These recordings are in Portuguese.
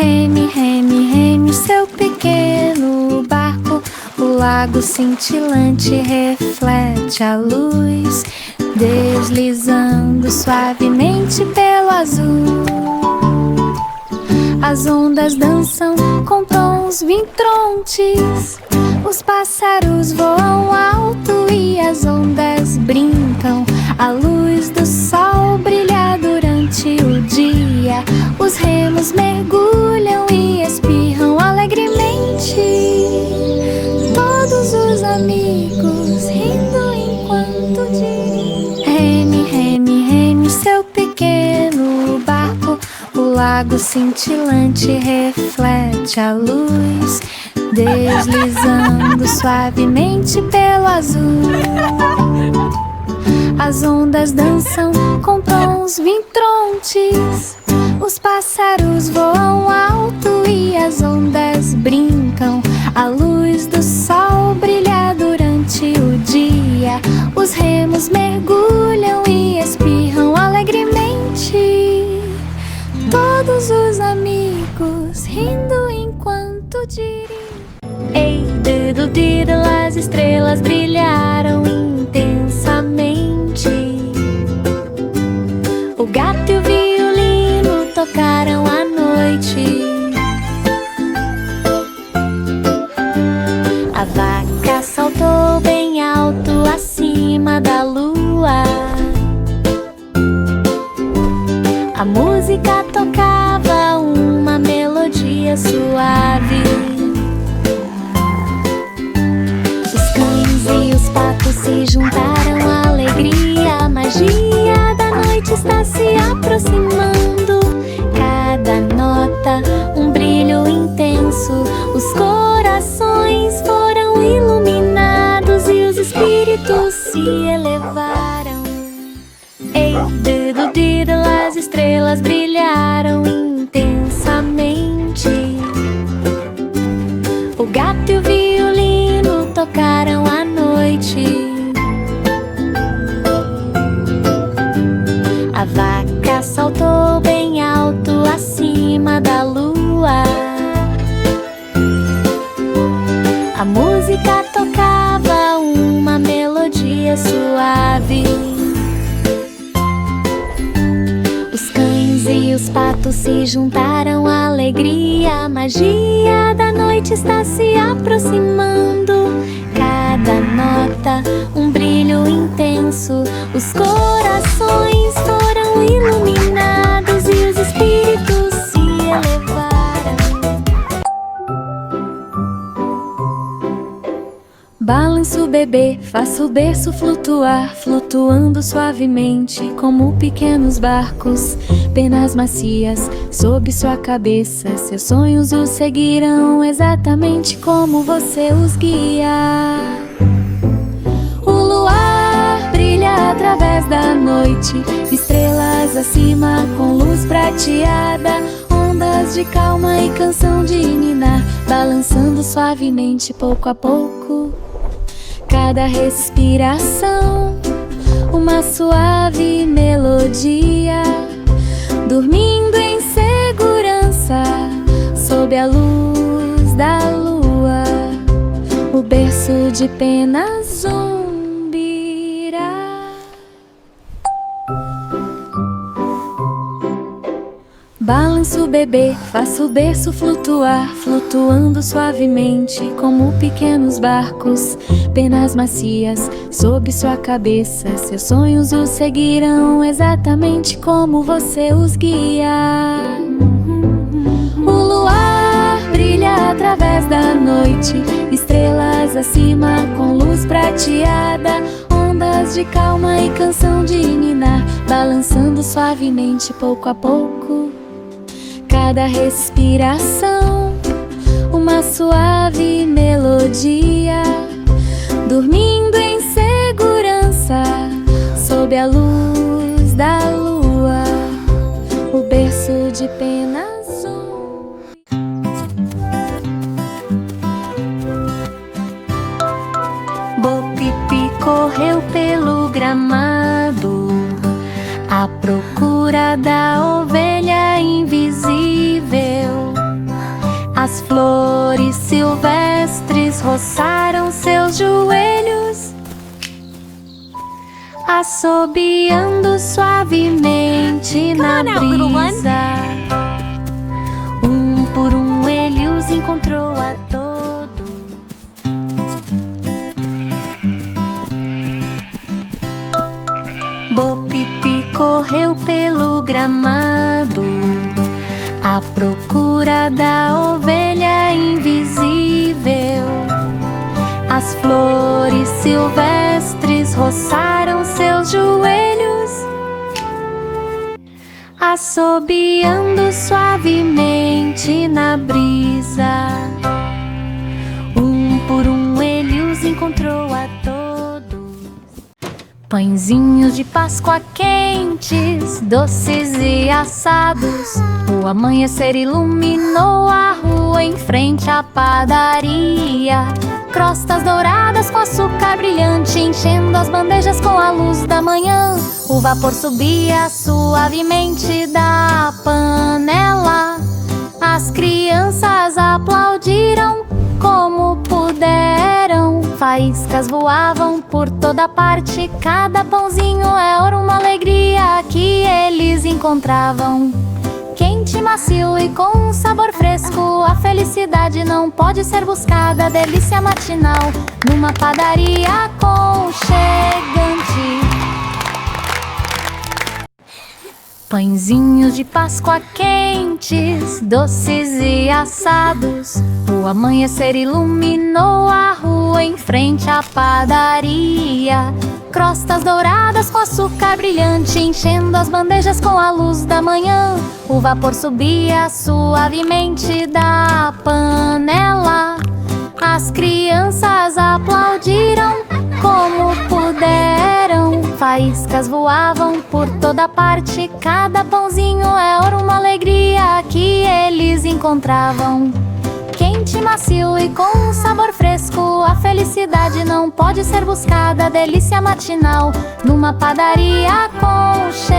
Reme, reme, reme seu pequeno barco. O lago cintilante reflete a luz, deslizando suavemente pelo azul. As ondas dançam com tons vintrontes, os pássaros voam alto e as ondas brincam. A luz do sol brilha durante o dia, os remos mergulham e espirram alegremente. Todos os amigos rindo enquanto diriam. Reme, reme, reme seu pequeno barco. O lago cintilante reflete a luz, deslizando suavemente pelo azul. As ondas dançam com tons vintrontes, os pássaros voam alto e as ondas brincam. A luz do sol brilha durante o dia, os remos mergulham e espirram alegremente. Todos os amigos rindo enquanto diriam. Ei, diddle diddle, as estrelas brilharam intensamente. O gato e o violino tocaram à noite. A vaca saltou bem alto acima da lua. A música tocava uma melodia suave. Os cães e os patos se juntaram à alegria. A magia da noite está se aproximando. Cada nota, um brilho intenso. Os corações foram iluminados e os espíritos se elevaram. Ei, diddle diddle, as estrelas brilharam intensamente. O gato e o violino tocaram à noite. A vaca saltou bem alto acima da lua. A música tocava uma melodia suave. Os cães e os patos se juntaram à alegria. A magia da noite está se aproximando. Cada nota, um brilho intenso. Os corações foram iluminados e os espíritos se elevaram. Balança o bebê, faça o berço flutuar, flutuando suavemente como pequenos barcos. Penas macias sob sua cabeça, seus sonhos o seguirão exatamente como você os guia. O luar brilha através da noite, estrelas acima com luz prateada. Ondas de calma e canção de ninar, balançando suavemente pouco a pouco. Cada respiração, uma suave melodia, dormindo em segurança sob a luz da lua. O berço de penas zumbirá. Balança o bebê, faça o berço flutuar, flutuando suavemente como pequenos barcos. Penas macias sob sua cabeça, seus sonhos o seguirão exatamente como você os guia. O luar brilha através da noite, estrelas acima com luz prateada. Ondas de calma e canção de ninar, balançando suavemente pouco a pouco. Cada respiração, uma suave melodia, dormindo em segurança sob a luz da lua. O berço de penas Bo Pipi correu pelo gramado à procura da ovelha invisível. As flores silvestres roçaram seus joelhos, assobiando suavemente na brisa. Um por um ele os encontrou a todos. Bo-Pipi correu pelo gramado à procura da ovelha invisível. As flores silvestres roçaram seus joelhos, assobiando suavemente na brisa. Um por um ele os encontrou a todos. Pãezinhos de Páscoa quentes, doces e assados. O amanhecer iluminou a rua em frente à padaria. Crostas douradas com açúcar brilhante, enchendo as bandejas com a luz da manhã. O vapor subia suavemente da panela. As crianças aplaudiram como puderam. Faíscas voavam por toda parte. Cada pãozinho era uma alegria que eles encontravam. Quente, macio e com um sabor fresco, a felicidade não pode ser buscada. Delícia matinal numa padaria aconchegante. Pãezinhos de Páscoa quentes, doces e assados. O amanhecer iluminou a rua em frente à padaria. Crostas douradas com açúcar brilhante, enchendo as bandejas com a luz da manhã. O vapor subia suavemente da panela. As crianças aplaudiram como puderam. Faíscas voavam por toda parte. Cada pãozinho era uma alegria que eles encontravam. Quente, macio e com um sabor fresco, a felicidade não pode ser buscada. Delícia matinal numa padaria aconchegante.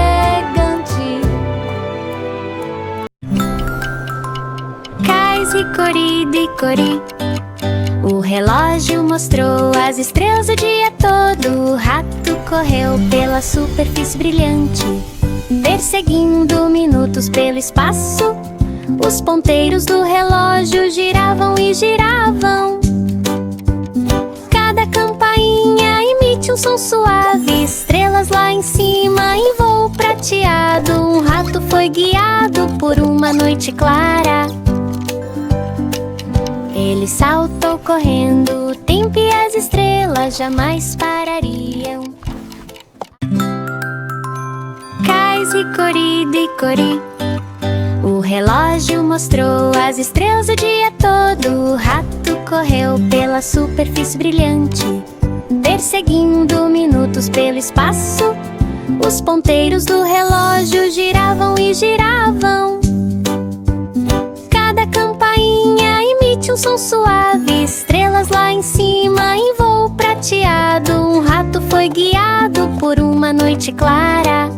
Cais, Ricori, Dicori. O relógio mostrou as estrelas o dia todo. O rato correu pela superfície brilhante, perseguindo minutos pelo espaço. Os ponteiros do relógio giravam e giravam. Cada campainha emite um som suave. Estrelas lá em cima em voo prateado. Um rato foi guiado por uma noite clara. Ele saltou correndo, o tempo e as estrelas jamais parariam. Cais, Ricori, Dicori. O relógio mostrou as estrelas o dia todo. O rato correu pela superfície brilhante, perseguindo minutos pelo espaço. Os ponteiros do relógio giravam e giravam. Cada campainha emite um som suave. Estrelas lá em cima em voo prateado. Um rato foi guiado por uma noite clara.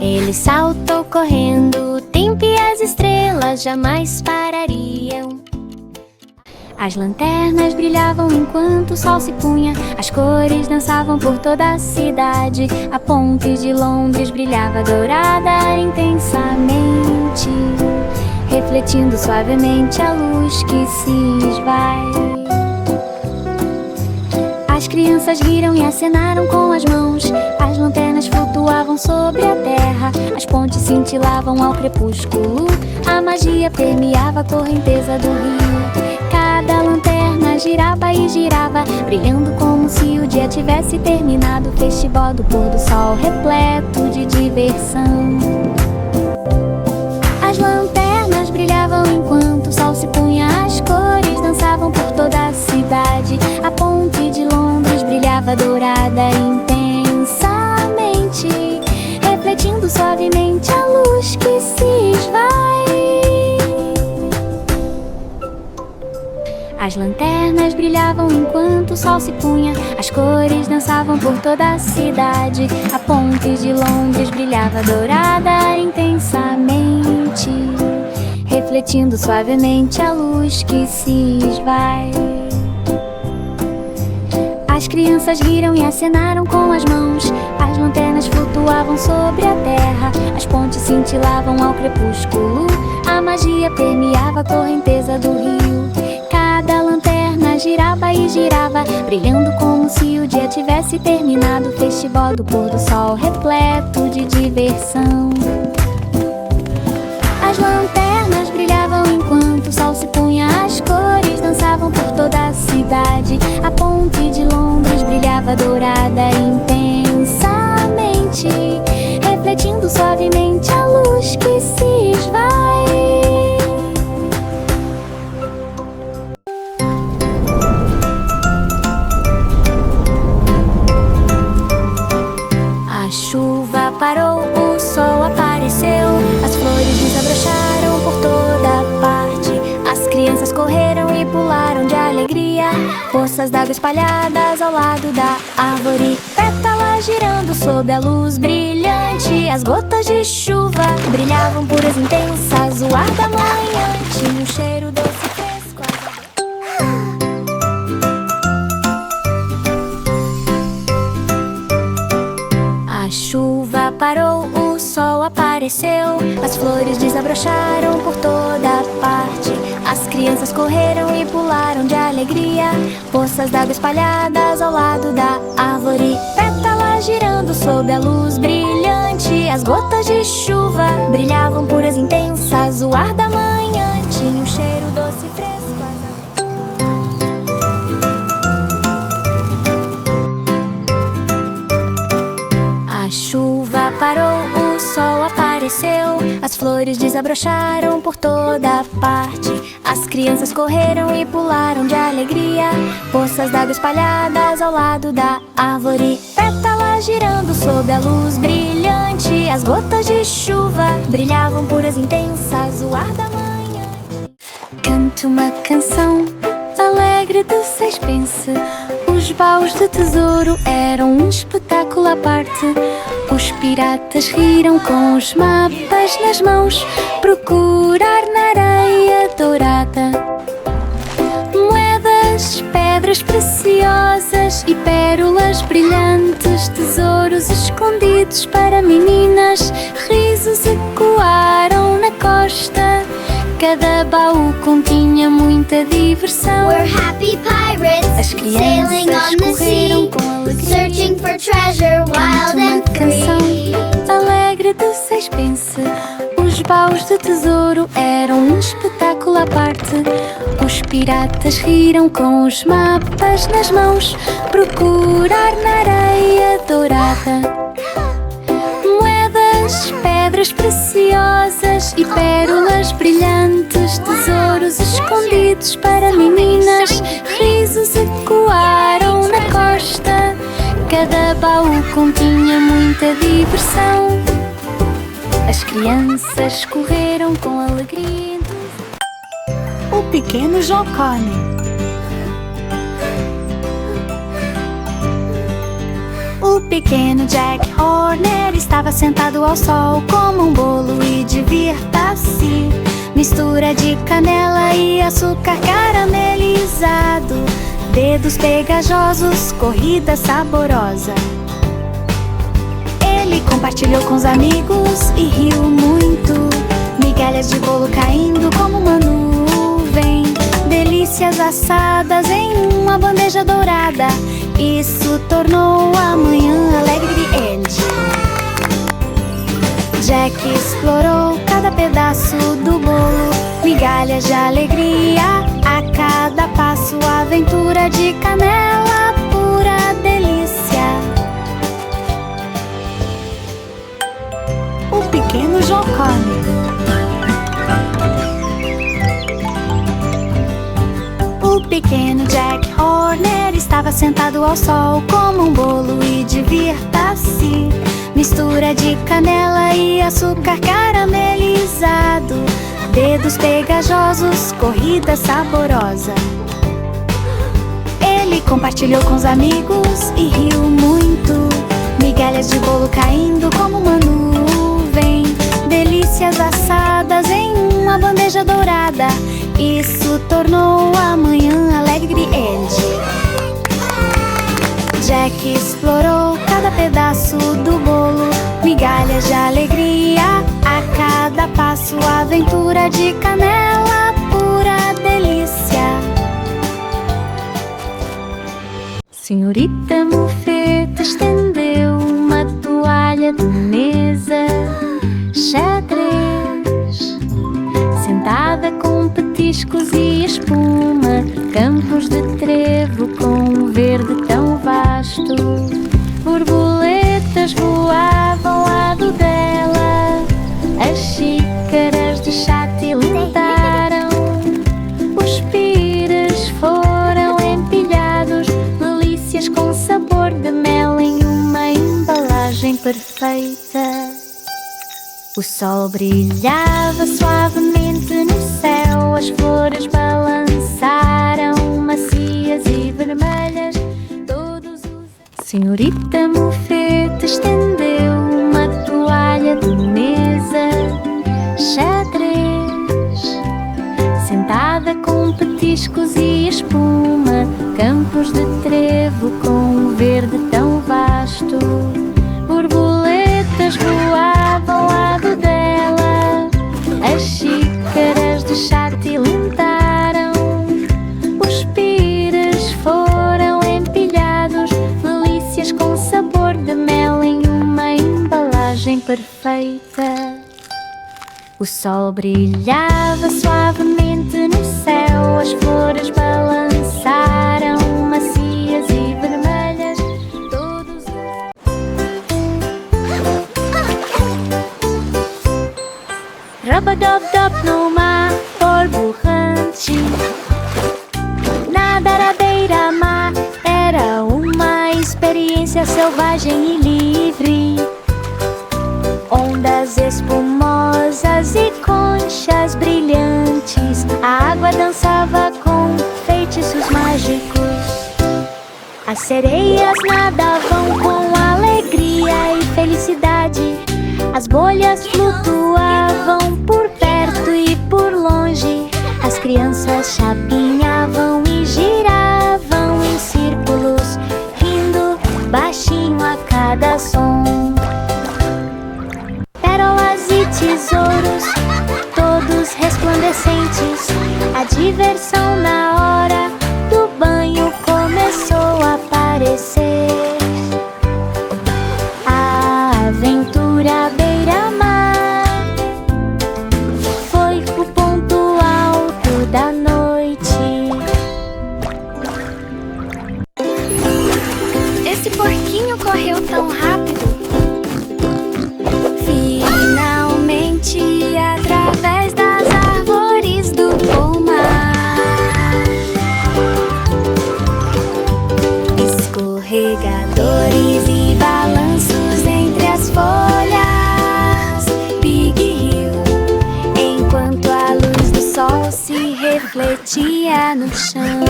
Ele saltou correndo, o tempo e as estrelas jamais parariam. As lanternas brilhavam enquanto o sol se punha. As cores dançavam por toda a cidade. A ponte de Londres brilhava dourada intensamente, refletindo suavemente a luz que se esvai. As crianças riram e acenaram com as mãos. As lanternas flutuavam sobre a terra. As pontes cintilavam ao crepúsculo. A magia permeava a correnteza do rio. Cada lanterna girava e girava, brilhando como se o dia tivesse terminado. Festival do pôr do sol repleto de diversão. As lanternas brilhavam enquanto o sol se punha. As cores dançavam por toda a cidade. A ponte de Londres brilhava dourada intensamente, refletindo suavemente a luz que se esvai. As lanternas brilhavam enquanto o sol se punha. As cores dançavam por toda a cidade. A ponte de Londres brilhava dourada intensamente, refletindo refletindo suavemente a luz que se esvai. As crianças riram e acenaram com as mãos. As lanternas flutuavam sobre a terra. As pontes cintilavam ao crepúsculo. A magia permeava a correnteza do rio. Cada lanterna girava e girava, brilhando como se o dia tivesse terminado. Festival do pôr do sol repleto de diversão. As lanternas brilhavam enquanto o sol se punha. As cores dançavam por toda a cidade. A ponte de Londres brilhava dourada intensamente, refletindo suavemente a luz que se esvai. A chuva parou, o sol apareceu. As flores desabrocharam por toda parte. As crianças correram e pularam de alegria. Poças d'água espalhadas ao lado da árvore. Pétalas girando sob a luz brilhante. As gotas de chuva brilhavam puras, intensas. O ar da manhã tinha um cheiro doce, fresco. A chuva parou, o sol apareceu. As flores desabrocharam por toda parte. As crianças correram e pularam de alegria. Poças d'água espalhadas ao lado da árvore. Pétalas girando sob a luz brilhante. As gotas de chuva brilhavam puras, intensas. O ar da manhã tinha um cheiro doce, fresco. A chuva parou, o sol apareceu. As flores desabrocharam por toda parte. As crianças correram e pularam de alegria. Poças d'água espalhadas ao lado da árvore. Pétalas girando sob a luz brilhante. As gotas de chuva brilhavam puras, intensas. O ar da manhã. Canto uma canção alegre do suspense. Os baús de tesouro eram um espetáculo à parte. Os piratas riram com os mapas nas mãos, procurar na areia dourada moedas, pedras preciosas e pérolas brilhantes. Tesouros escondidos para meninas. Risos ecoaram na costa. Cada baú continha muita diversão. We're happy pirates, As sailing crianças on the correram sea, com alegria. searching for treasure wild Uma and canção free. alegre do suspense. Os baús de tesouro eram um espetáculo à parte. Os piratas riram com os mapas nas mãos, procurar na areia dourada moedas, pedras preciosas e pérolas brilhantes. Tesouros escondidos para meninas. Risos ecoaram na costa. Cada baú continha muita diversão. As crianças correram com alegria. O pequeno Jocone. O pequeno Jack Horner estava sentado ao sol como um bolo e divirta-se. Mistura de canela e açúcar caramelizado. Dedos pegajosos, corrida saborosa. Ele compartilhou com os amigos e riu muito. Migalhas de bolo caindo como uma nuvem. Delícias assadas em uma bandeja dourada. Isso tornou a manhã alegre de Andy. Jack explorou cada pedaço do bolo. Migalhas de alegria a cada passo. Aventura de canela, pura delícia. O pequeno Jocone. O pequeno Jack Horner estava sentado ao sol como um bolo e divirta-se. Mistura de canela e açúcar caramelizado. Dedos pegajosos, corrida saborosa. Ele compartilhou com os amigos e riu muito. Migalhas de bolo caindo como uma nuvem. Delícias assadas em uma bandeja dourada. Isso tornou a manhã alegre. Jack explorou cada pedaço do bolo, migalhas de alegria a cada passo, aventura de canela, pura delícia. Senhorita Mofeta estendeu uma toalha de mesa, xadrez, sentada com petiscos e espuma, campos de trevo com um verde tão vasto. Borboletas voavam ao lado dela, as xícaras de chá tilintaram, os pires foram empilhados, delícias com sabor de mel em uma embalagem perfeita. O sol brilhava suavemente no céu, as flores balançaram macias e vermelhas. Senhorita Mofeta estendeu uma toalha de mesa, xadrez, sentada com petiscos e espuma, campos de trevo com um verde tão vasto. Borboletas voavam ao lado dela, as xícaras de chá tilintaram, os pires foram empilhados, delícias com sabor de mel em uma embalagem perfeita. O sol brilhava suavemente no céu, as flores balançaram macias e vermelhas. Todos Rub-a-dub-dub no mar borborante, nadar à beira-mar era uma experiência selvagem e livre. Ondas espumosas e conchas brilhantes, a água dançava com feitiços mágicos. As sereias nadavam com alegria e felicidade, as bolhas flutuavam por perto e por longe, as crianças chapinhavam e giravam em círculos, rindo baixinho a cada som. Pérolas e tesouros, todos resplandecentes, a diversão na hora do banho começou a aparecer. A aventura à beira-mar foi o ponto alto da noite. Esse porquinho correu tão rápido. Finalmente, através das árvores do pomar, escorregadores e balanços entre as folhas, Big Hill, enquanto a luz do sol se refletia no chão.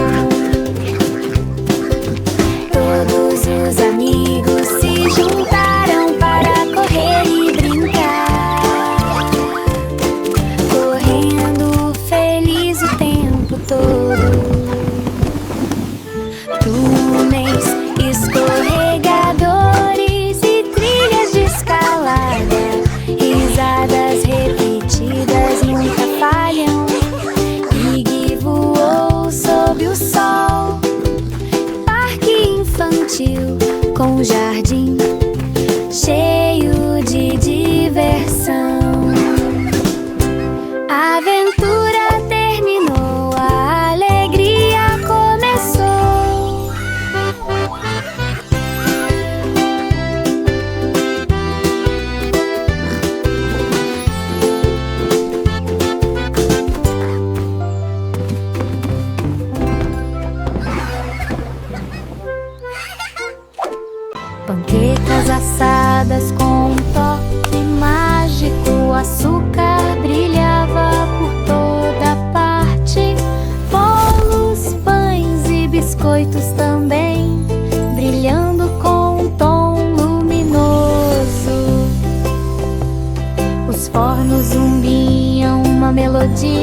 Todos os amigos se juntaram para correr e brincar, correndo feliz o tempo todo. Túneis, escorregadores e trilhas de escalada, risadas repetidas nunca falham. Big voou sob o sol, parque infantil com jardim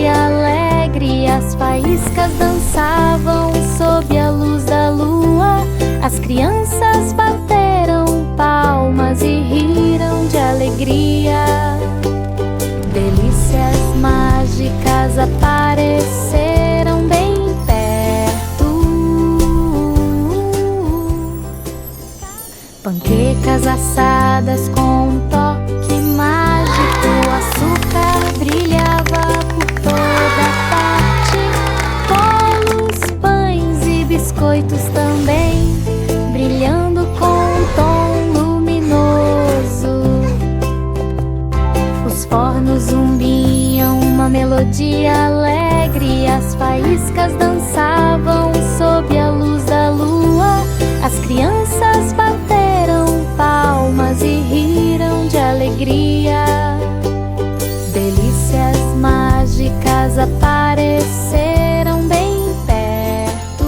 melodia alegre. As faíscas dançavam sob a luz da lua. As crianças bateram palmas e riram de alegria. Delícias mágicas apareceram bem perto. Panquecas assadas com um toque mágico. O açúcar brilhava por toda parte. Bolos, pães e biscoitos também, brilhando com um tom luminoso. Os fornos zumbiam uma melodia alegre. As faíscas dançavam sob a luz da lua. As crianças bateram palmas e riram de alegria. Delícias mágicas apareceram bem perto.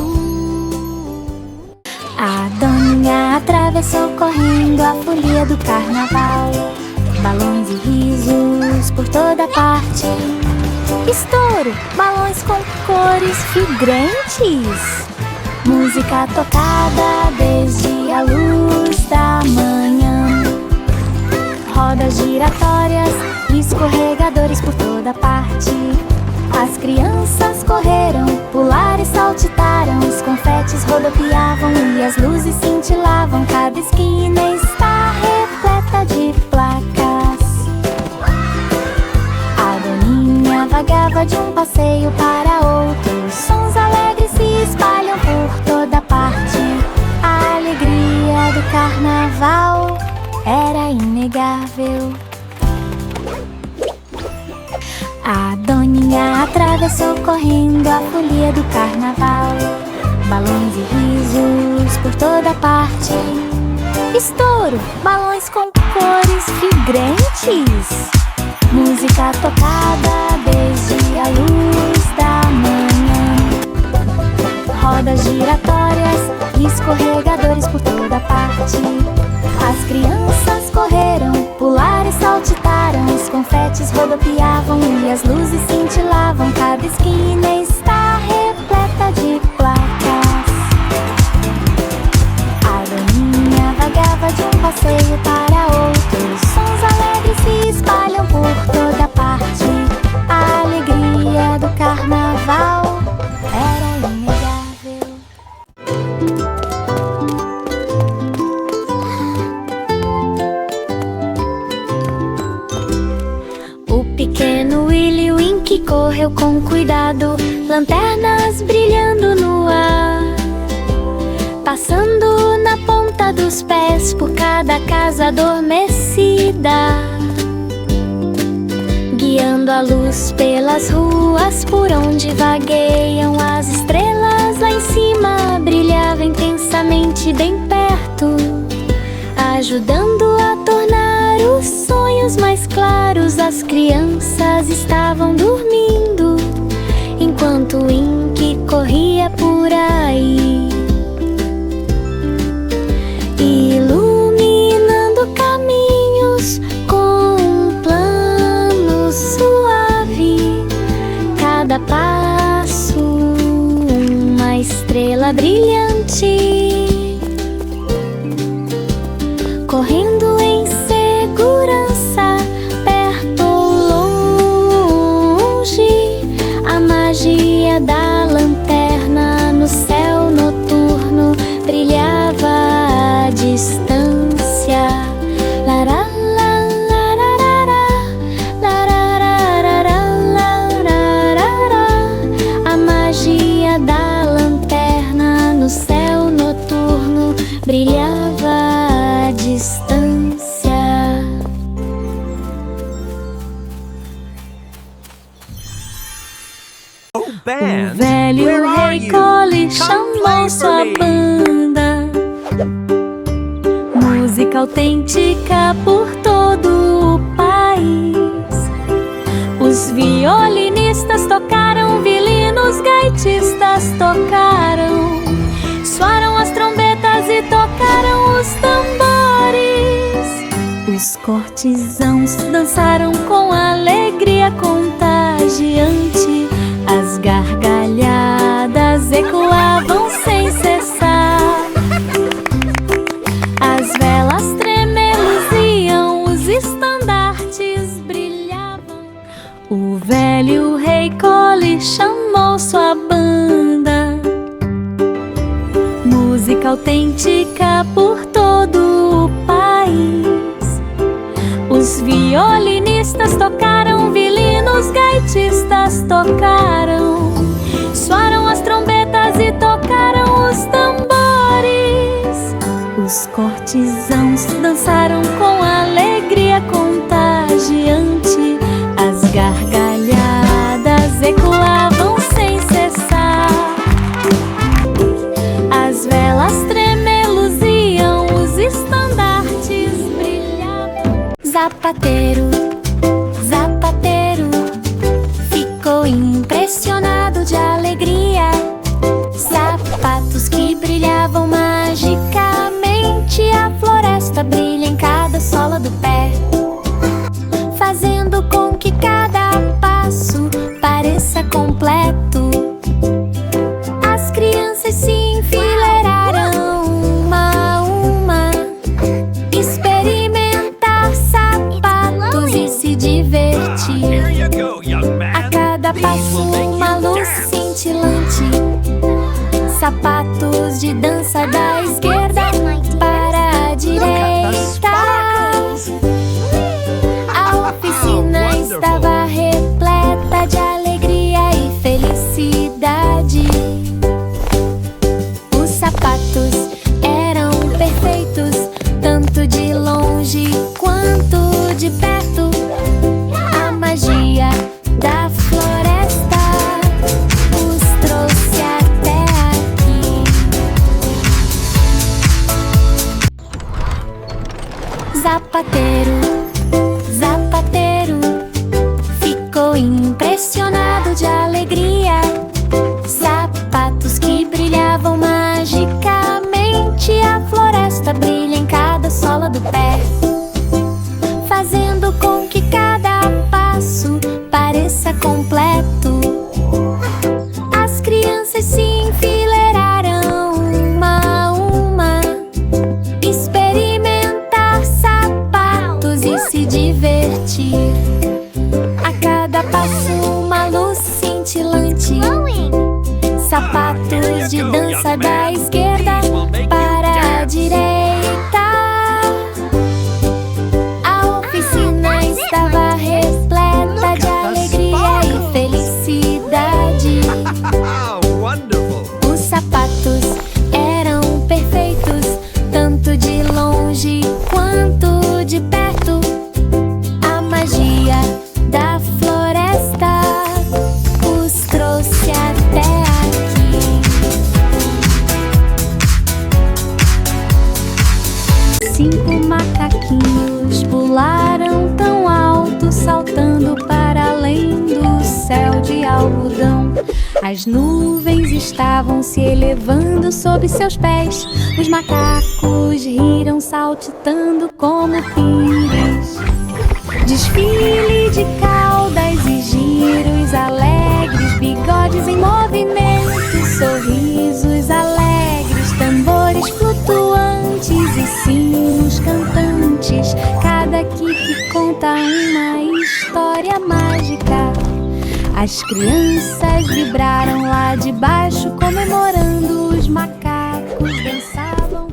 A Doninha atravessou correndo a folia do carnaval. Balões e risos por toda parte. Estouro, balões com cores vibrantes. Música tocada desde a luz da manhã. Rodas giratórias, escorregadores por toda parte. As crianças correram, pularam e saltitaram. Os confetes rodopiavam e as luzes cintilavam. Cada esquina está repleta de placas. A Doninha vagava de um passeio para outro. Sons alegres se espalham por toda parte. A alegria do carnaval era inegável. A Doninha atravessou correndo a folia do carnaval. Balões e risos por toda parte. Estouro, balões com cores vibrantes. Música tocada desde a luz da manhã. Rodas giratórias, escorregadores por toda parte. As crianças correram, pularam e saltitaram. Os confetes rodopiavam e as luzes cintilavam. Cada esquina está repleta de placas. A Doninha vagava de um passeio para outro. Sons alegres se espalham por toda parte. A alegria do carnaval era inegável. O pequeno Willy Wink correu com cuidado, lanternas brilhando no ar, passando na ponta dos pés por cada casa adormecida, guiando a luz pelas ruas por onde vagueiam as estrelas. Lá em cima brilhava intensamente bem perto, ajudando a tornar os sonhos mais claros. As crianças estavam dormindo enquanto Wink corria por aí, iluminando caminhos com um plano suave. Cada passo uma estrela brilhante, correndo em segurança, perto ou longe. A magia da lanterna no céu noturno brilhava à distância. Lará, lá, lararara, lararara, lararara. A magia da lanterna no céu noturno brilhava à distância. Oh, O band! velho Where are rei you? Collie Come chamou play for sua me. banda. Música autêntica por todo o país. Os violinistas tocaram, violinos, gaitistas tocaram, soaram as trombetas e tocaram os tambores. Os cortesãos dançaram com alegria contagiante. Rei Cole chamou sua banda. Música autêntica por todo o país. Os violinistas tocaram, violinos, gaitistas tocaram, soaram as trombetas e tocaram os tambores. Os cortesãos dançaram com alegria contagiante. As gargalhadas ecoavam sem cessar. As velas tremeluziam, os estandartes brilhavam. Zapateiro, zapateiro, ficou impressionado de alegria. Sapatos que brilhavam magicamente, a floresta brilha em cada sola do pé, fazendo com que cada passo pareça completo. As crianças se enfileiraram uma a uma, experimentar sapatos e se divertir. A cada passo uma luz cintilante. Sapatos de dança da esquerda para a direita. A oficina estava repleta de alegria e felicidade. Os sapatos eram perfeitos, tanto de longe quanto de perto. A magia da floresta os trouxe até aqui. Zapateiro, zapateiro, ficou impressionado de alegria. Sapatos que brilhavam magicamente, a floresta brilha em cada sola do pé, fazendo com que cada passo pareça completo. As crianças se enfileiraram uma a uma, experimentar sapatos e se divertir. A cada passo uma luz cintilante. Sapatos de dança da esquerda para a direita. A oficina estava repleta de alegria e felicidade. Os sapatos eram perfeitos, tanto de longe quanto de perto. A magia da floresta os trouxe até aqui. 5 macaquinhos pularam tão alto, saltando para além do céu de algodão. As nuvens estavam se elevando sob seus pés. Os macacos riram, saltitando como pires. Desfile de caudas e giros alegres, bigodes em movimento, sorrisos alegres, tambores flutuantes e sinos cantantes. Cada kick conta uma história mágica. As crianças vibraram lá de baixo, comemorando. Os macacos dançavam.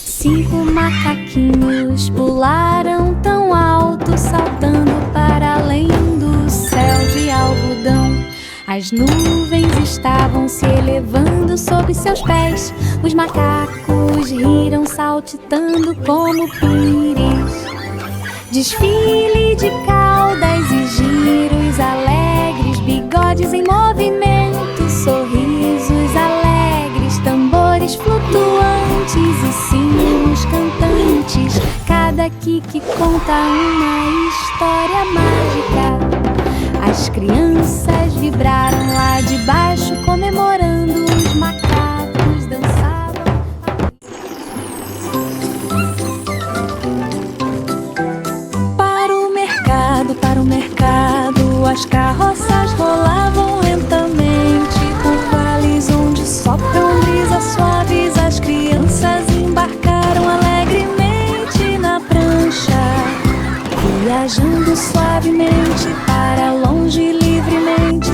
5 macaquinhos pularam tão alto, saltando para além do céu de algodão. As nuvens estavam se elevando sob seus pés. Os macacos riram, saltitando como pires. Desfile de caudas e giros alegres, bigodes em movimento, sorrisos alegres, tambores flutuantes e sinos cantantes. Cada kick conta uma história mágica. As crianças vibraram lá de baixo, comemorando. Os macacos dançavam. Para o mercado, as carroças rolavam lentamente por vales onde sopram brisas suaves. As crianças embarcaram alegremente na prancha, viajando suavemente para longe, livremente,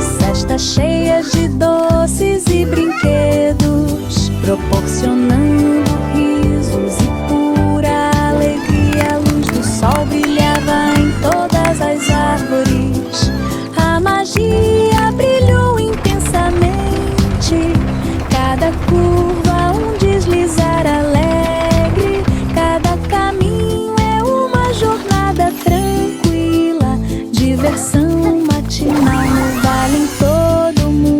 cestas cheias de doces e brinquedos, proporcionando risos e pura alegria. A luz do sol brilhava em todas as árvores. A magia brilhou intensamente. Cada curva um deslizar alegre. Cada caminho é uma jornada tranquila. Diversão matinal no vale em todo mundo.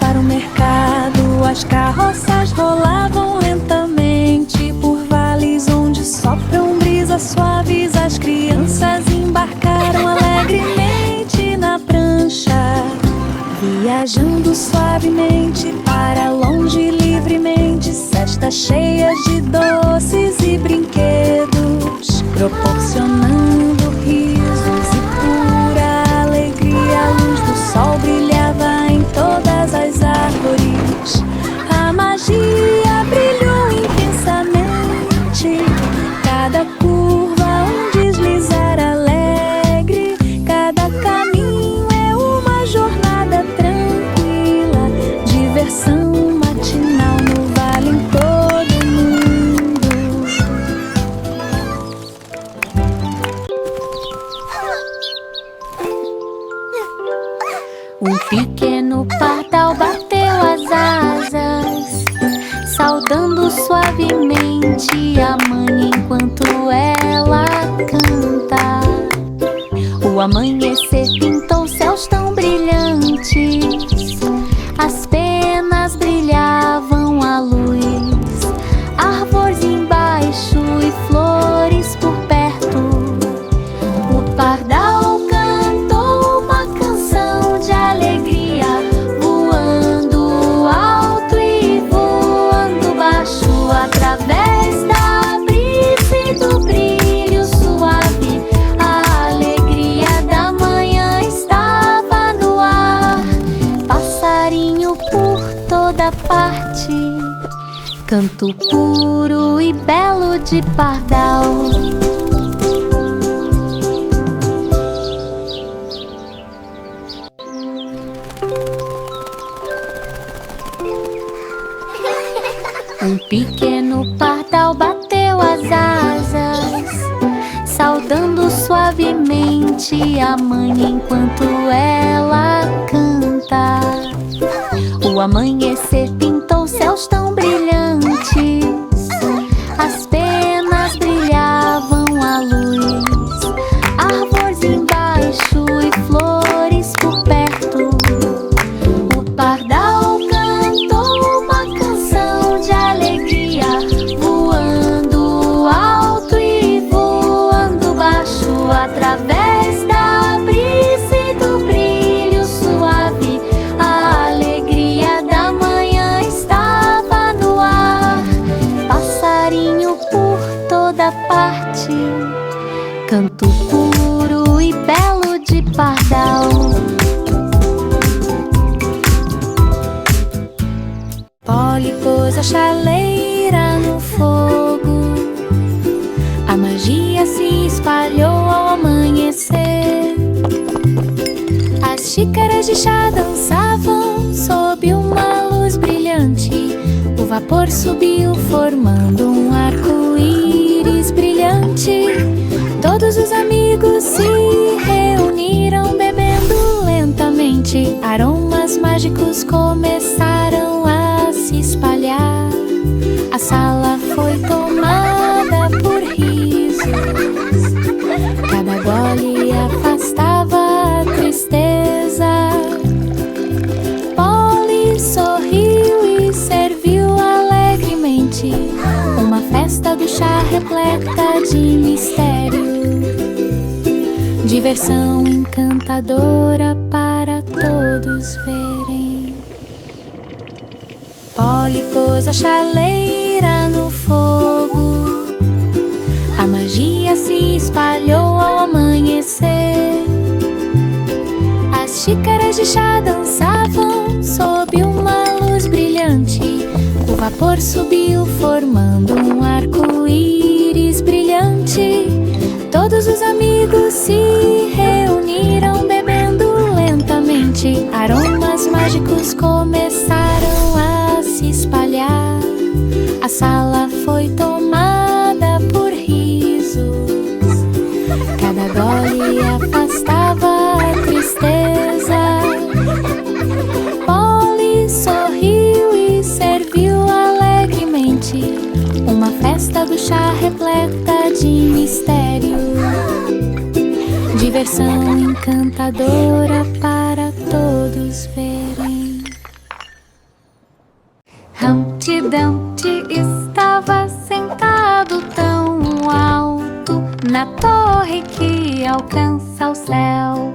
Para o mercado, as carroças rolavam lentamente por vales onde sopram brisas suaves. As crianças embarcaram alegremente na prancha, viajando suavemente para longe livremente. Cestas cheias de doces e brinquedos, proporcionando risos e pura alegria. A luz do sol brilhava em todas as árvores. A magia brilhou intensamente. Cada curva um deslizar alegre. Cada caminho é uma jornada tranquila. Diversão matinal no vale em todo mundo. Um pequeno pardal bateu as asas, saudando suavemente a mãe enquanto ela canta. O amanhecer pintou céus tão brilhantes, as penas brilhavam à luz, árvores embaixo e flores por perto. O pardal cantou uma canção de alegria, voando alto e voando baixo, através da brisa e do brilho suave. A alegria da manhã estava no ar. Passarinho por toda parte, canto puro e belo de pardal. Um pequeno pardal bateu as asas, saudando suavemente a mãe enquanto ela canta. O amanhecer pintou céus tão brilhantes, as penas brilhavam à luz, árvores embaixo e flores por perto. O pardal cantou uma canção de alegria, voando alto e voando baixo, através da brisa e do brilho suave. A alegria da manhã estava no ar. Passarinho por toda parte, canto puro e belo de pardal. Polly pôs a chaleira no fogo. A magia se espalhou ao amanhecer. As xícaras de chá dançavam sob uma luz brilhante. O vapor subiu formando um arco-íris brilhante. Todos os amigos se reuniram bebendo lentamente. Aromas mágicos começaram a se espalhar. A sala foi tomada por risos. Cada gole afastava a tristeza. Polly sorriu e serviu alegremente uma festa do chá repleta de mistério. Diversão encantadora para todos verem. Polly pôs a chaleira no fogo. A magia se espalhou ao amanhecer. As xícaras de chá dançavam sob uma luz brilhante. O vapor subiu formando um arco-íris brilhante. Todos os amigos se reuniram bebendo lentamente. Aromas mágicos começaram a se espalhar. A sala foi tomada por risos. Cada gole afastava a tristeza. Polly sorriu e serviu alegremente uma festa do chá repleta de mistério. Diversão encantadora para todos verem. Humpty Dumpty estava sentado tão alto na torre que alcança o céu.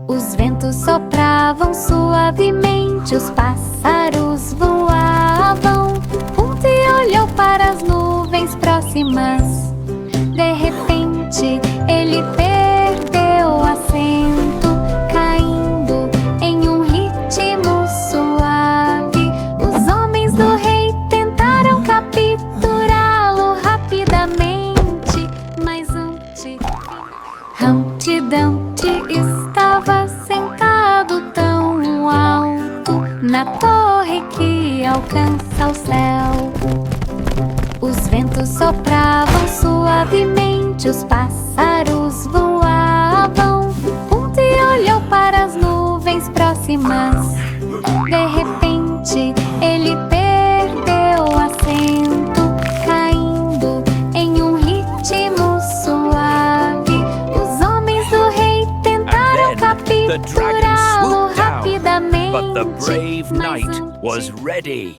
Os ventos sopravam suavemente, os pássaros voavam. Humpty olhou para as nuvens próximas. De repente, ele perdeu o assento, caindo em um ritmo suave. Os homens do rei tentaram capturá-lo rapidamente, mas antes... Humpty Dumpty estava sentado tão alto na torre que alcança o céu. Os ventos sopravam suavemente, os pássaros voavam. Humpty olhou para as nuvens próximas. De repente, ele perdeu o assento, caindo em um ritmo suave. Os homens do rei tentaram capturá-lo rapidamente, But the brave mas knight was ready.